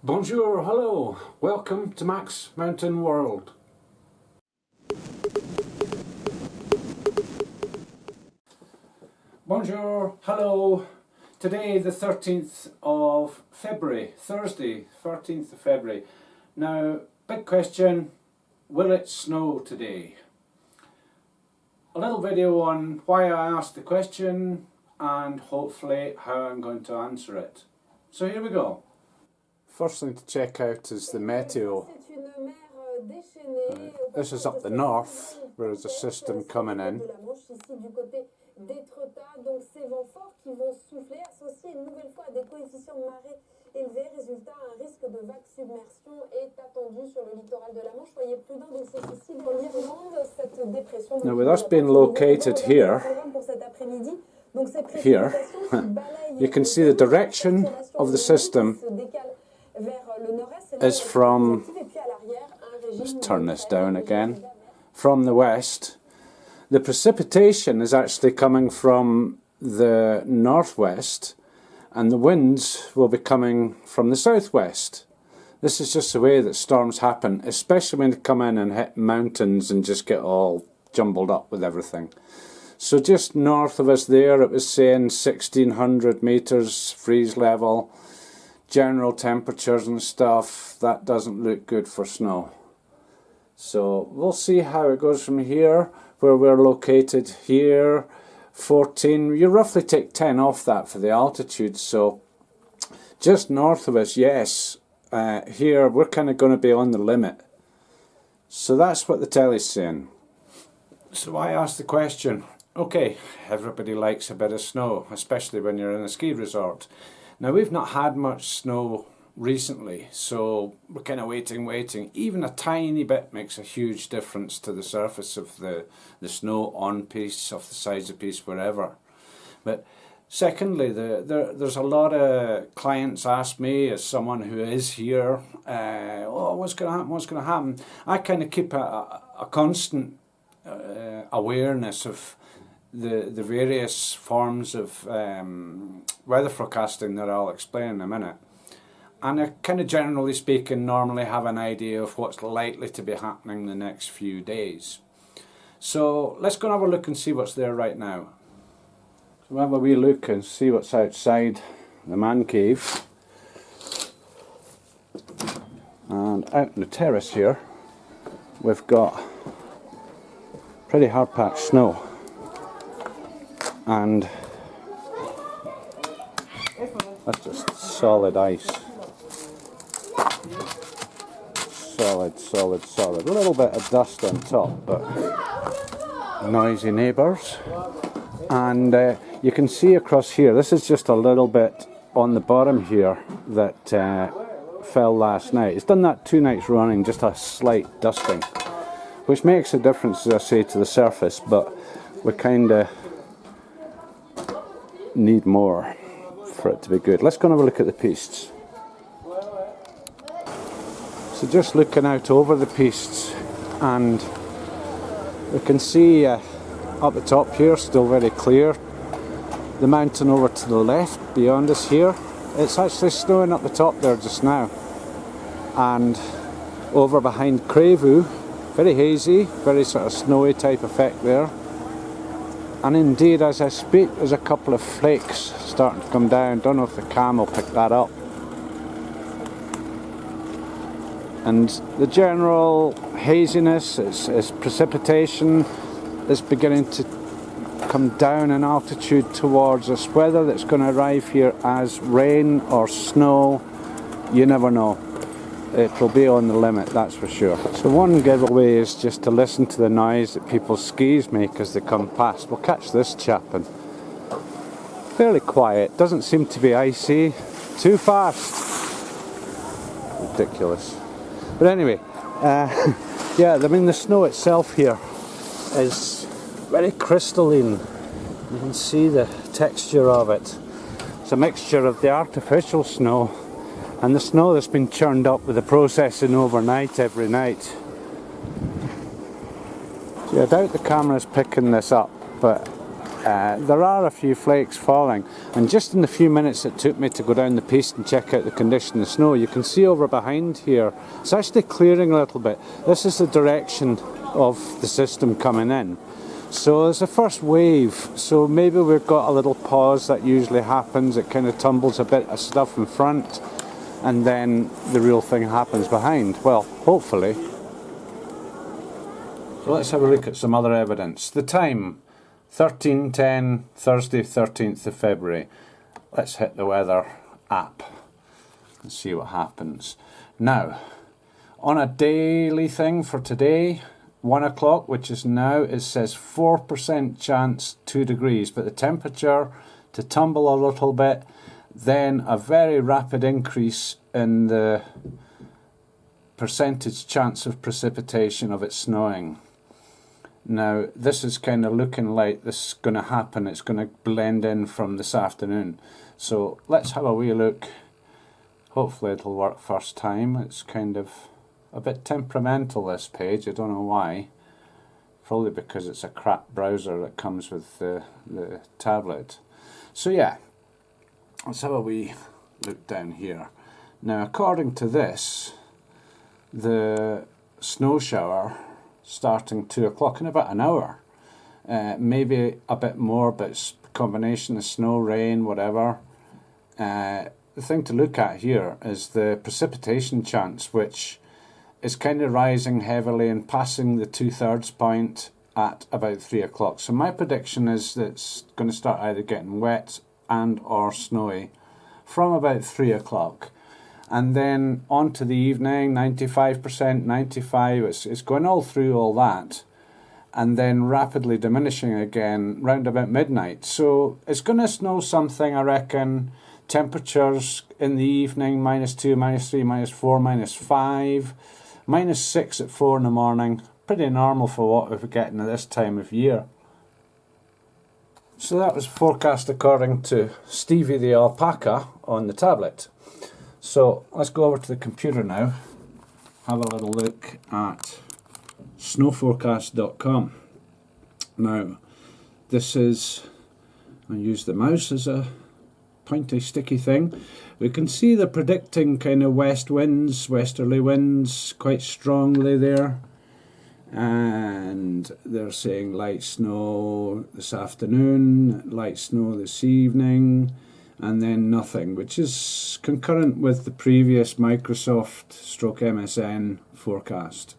Bonjour, hello, welcome to MaxMountainWorld. Bonjour, hello. Today the 13th of February, Thursday, 13th of February. Now, big question, will it snow today? A little video on why I asked the question and hopefully how I'm going to answer it. So here we go. First thing to check out is the meteo. This is up the north, where there's a system coming in. Now with us being located here, you can see the direction of the system is from, let's turn this down again, from the west. The precipitation is actually coming from the northwest and the winds will be coming from the southwest. This is just the way that storms happen, especially when they come in and hit mountains and just get all jumbled up with everything. So just north of us there, it was saying 1600 meters freeze level. General temperatures and stuff, that doesn't look good for snow. So we'll see how it goes from here, where we're located here, 14, you roughly take 10 off that for the altitude, so just north of us, yes, here we're kind of going to be on the limit. So that's what the telly's saying. So I asked the question, okay, everybody likes a bit of snow, especially when you're in a ski resort. Now we've not had much snow recently, so we're kind of waiting. Even a tiny bit makes a huge difference to the surface of the snow on piste, off the sides of piste, wherever. But secondly, there's a lot of clients ask me, as someone who is here, oh, what's going to happen? I kind of keep a constant awareness of the various forms of weather forecasting that I'll explain in a minute. And I kind of generally speaking normally have an idea of what's likely to be happening the next few days. So let's go and have a look and see what's there right now. So we'll have a wee look and see what's outside the man cave. And out on the terrace here we've got pretty hard packed snow. And that's just solid ice. Solid. A little bit of dust on top, but noisy neighbours. And you can see across here, this is just a little bit on the bottom here that fell last night. It's done that 2 nights running, just a slight dusting, which makes a difference, as I say, to the surface, but we kind of need more for it to be good. Let's go and have a look at the pistes. So just looking out over the pistes, and we can see up the top here, still very clear. The mountain over to the left beyond us here, it's actually snowing up the top there just now. And over behind Crevu, very hazy, very sort of snowy type effect there. And indeed, as I speak, there's a couple of flakes starting to come down. Don't know if the cam will pick that up. And the general haziness is precipitation is beginning to come down in altitude towards us. Whether that's going to arrive here as rain or snow, you never know. It will be on the limit, that's for sure. So one giveaway is just to listen to the noise that people's skis make as they come past. We'll catch this chap, and fairly quiet, doesn't seem to be icy, too fast. Ridiculous. But anyway, yeah, I mean the snow itself here is very crystalline. You can see the texture of it. It's a mixture of the artificial snow and the snow that's been churned up with the processing overnight every night. So I doubt the camera's picking this up, but there are a few flakes falling, and just in the few minutes it took me to go down the piste and check out the condition of the snow, you can see over behind here it's actually clearing a little bit. This is the direction of the system coming in. So there's the first wave, so maybe we've got a little pause that usually happens. It kind of tumbles a bit of stuff in front, and then the real thing happens behind. Well, hopefully. So let's have a look at some other evidence. The time, 13:10, Thursday 13th of February. Let's hit the weather app and see what happens. Now, on a daily thing for today, 1 o'clock, which is now, it says 4% chance 2 degrees, but the temperature to tumble a little bit, then a very rapid increase in the percentage chance of precipitation of it snowing. Now, this is kind of looking like this is going to happen. It's going to blend in from this afternoon. So let's have a wee look. Hopefully it'll work first time. It's kind of a bit temperamental, this page. I don't know why. Probably because it's a crap browser that comes with the tablet. So yeah, let's have a wee look down here. Now, according to this, the snow shower starting 2 o'clock in about an hour. Maybe a bit more, but it's a combination of snow, rain, whatever. The thing to look at here is the precipitation chance, which is kind of rising heavily and passing the 2/3 point at about 3 o'clock. So my prediction is that it's going to start either getting wet and or snowy from about 3 o'clock. And then on to the evening, 95%, 95, it's going all through all that. And then rapidly diminishing again round about midnight. So it's going to snow something, I reckon. Temperatures in the evening, -2, -3, -4, -5. -6 at 4 in the morning, pretty normal for what we're getting at this time of year. So that was forecast according to Stevie the alpaca on the tablet. So let's go over to the computer now, have a little look at snowforecast.com. Now, this is, I use the mouse as a pointy sticky thing. We can see they're predicting kind of west winds, westerly winds quite strongly there, and they're saying light snow this afternoon, light snow this evening, and then nothing, which is concurrent with the previous Microsoft/MSN forecast.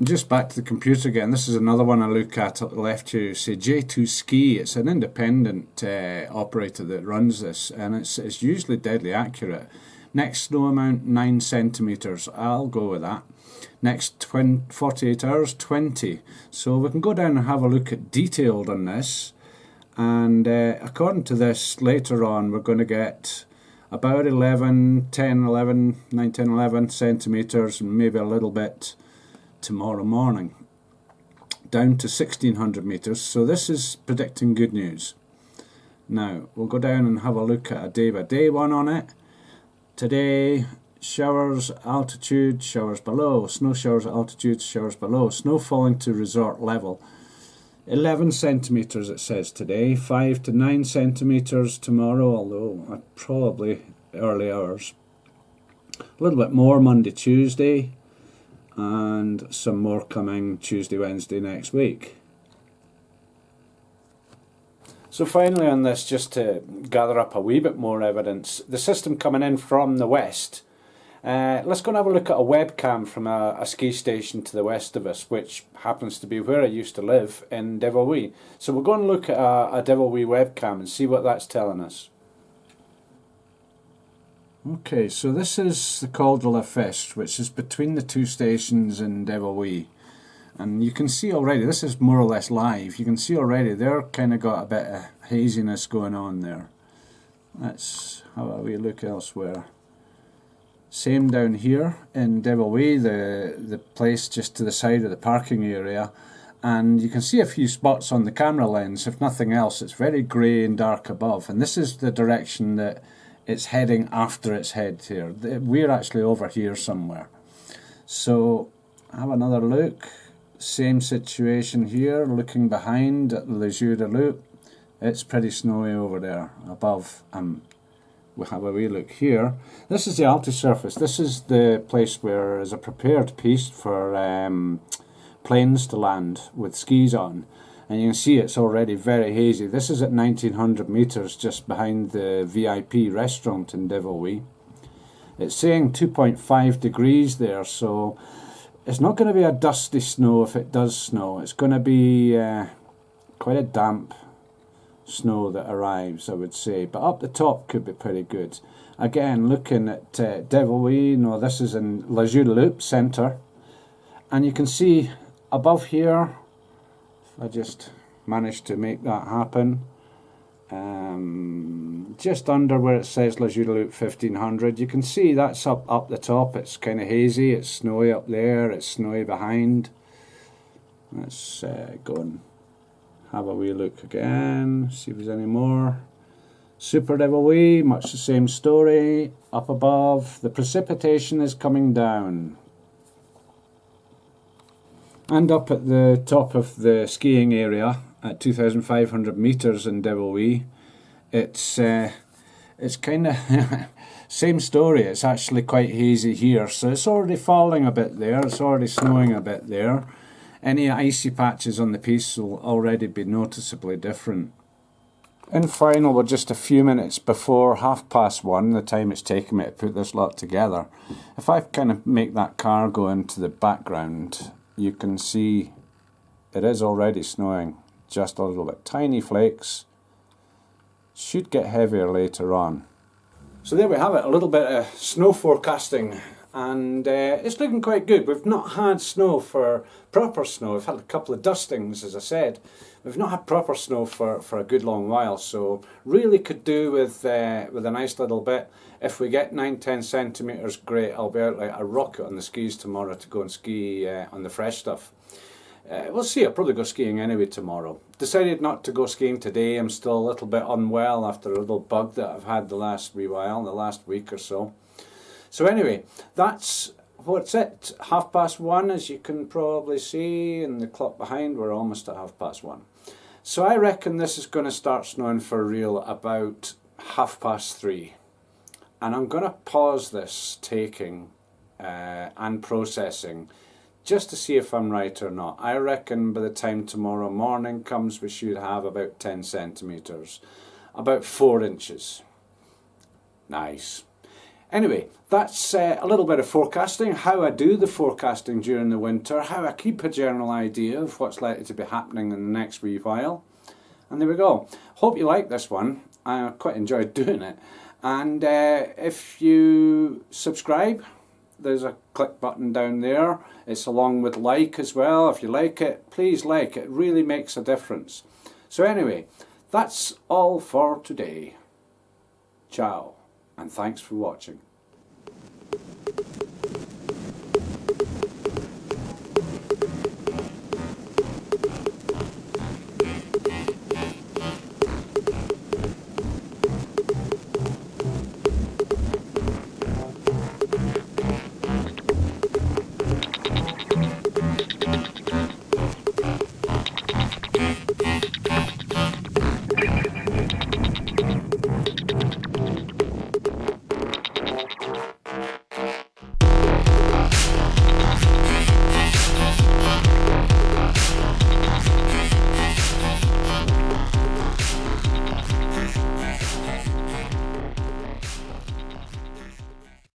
Just back to the computer again, this is another one I look at the left here. You see J2 Ski, it's an independent operator that runs this, and it's usually deadly accurate. Next snow amount 9 centimetres, I'll go with that. Next 48 hours 20. So we can go down and have a look at detailed on this, and according to this later on we're going to get about 11, 10, 11, 9, 10, 11 centimetres, and maybe a little bit tomorrow morning, down to 1600 metres. So this is predicting good news. Now we'll go down and have a look at a day by day one on it. Today, showers, altitude, showers below, snow showers, altitude, showers below, snow falling to resort level. 11 centimetres it says today, 5 to 9 centimetres tomorrow, although probably early hours. A little bit more Monday, Tuesday, and some more coming Tuesday, Wednesday next week. So finally on this, just to gather up a wee bit more evidence, the system coming in from the west. Let's go and have a look at a webcam from a ski station to the west of us, which happens to be where I used to live in Devilwee. So we'll go and look at a Devilwee webcam and see what that's telling us. Okay, so this is the Col de la Feste, which is between the two stations in Devilwee. And you can see already, this is more or less live, you can see already they're kind of got a bit of haziness going on there. Let's have a wee look elsewhere. Same down here in Devilwee, the place just to the side of the parking area. And you can see a few spots on the camera lens, if nothing else. It's very grey and dark above. And this is the direction that it's heading after its head here. We're actually over here somewhere. So have another look. Same situation here, looking behind at the Les-Orres loop. it's pretty snowy over there above. We'll have a wee look here. This is the Alti surface. This is the place where is a prepared piece for planes to land with skis on. And you can see it's already very hazy. This is at 1900 metres just behind the VIP restaurant in Devilwee. It's saying 2.5 degrees there, so it's not going to be a dusty snow if it does snow. It's going to be quite a damp snow that arrives, I would say, but up the top could be pretty good. Again, looking at Devilwee, no, this is in La Guadeloupe Centre, and you can see above here, I just managed to make that happen, just under where it says La Guadeloupe 1500, you can see that's up the top. It's kind of hazy, it's snowy up there, it's snowy behind. Let's go and have a wee look again, see if there's any more. Super Devilwee, much the same story. Up above, the precipitation is coming down. And up at the top of the skiing area at 2,500 metres in Devilwee, it's kind of same story. It's actually quite hazy here, so it's already falling a bit there, it's already snowing a bit there. Any icy patches on the piece will already be noticeably different. In final, we're just a few minutes before 1:30, the time it's taken me to put this lot together. If I kind of make that car go into the background, you can see it is already snowing, just a little bit. Tiny flakes, should get heavier later on. So there we have it, a little bit of snow forecasting. And it's looking quite good. We've not had snow for proper snow. We've had a couple of dustings, as I said. We've not had proper snow for a good long while, so really could do with a nice little bit. If we get 9-10 centimetres, great. I'll be out like a rocket on the skis tomorrow to go and ski on the fresh stuff. We'll see. I'll probably go skiing anyway tomorrow. Decided not to go skiing today. I'm still a little bit unwell after a little bug that I've had the last wee while, the last week or so. So anyway, that's what's it. 1:30, as you can probably see, and the clock behind, we're almost at 1:30. So I reckon this is going to start snowing for real about 3:30. And I'm going to pause this taking and processing just to see if I'm right or not. I reckon by the time tomorrow morning comes, we should have about 10 centimetres, about 4 inches. Nice. Anyway, that's a little bit of forecasting, how I do the forecasting during the winter, how I keep a general idea of what's likely to be happening in the next wee while. And there we go. Hope you like this one. I quite enjoyed doing it. And if you subscribe, there's a click button down there. It's along with like as well. If you like it, please like. It really makes a difference. So anyway, that's all for today. Ciao. And thanks for watching.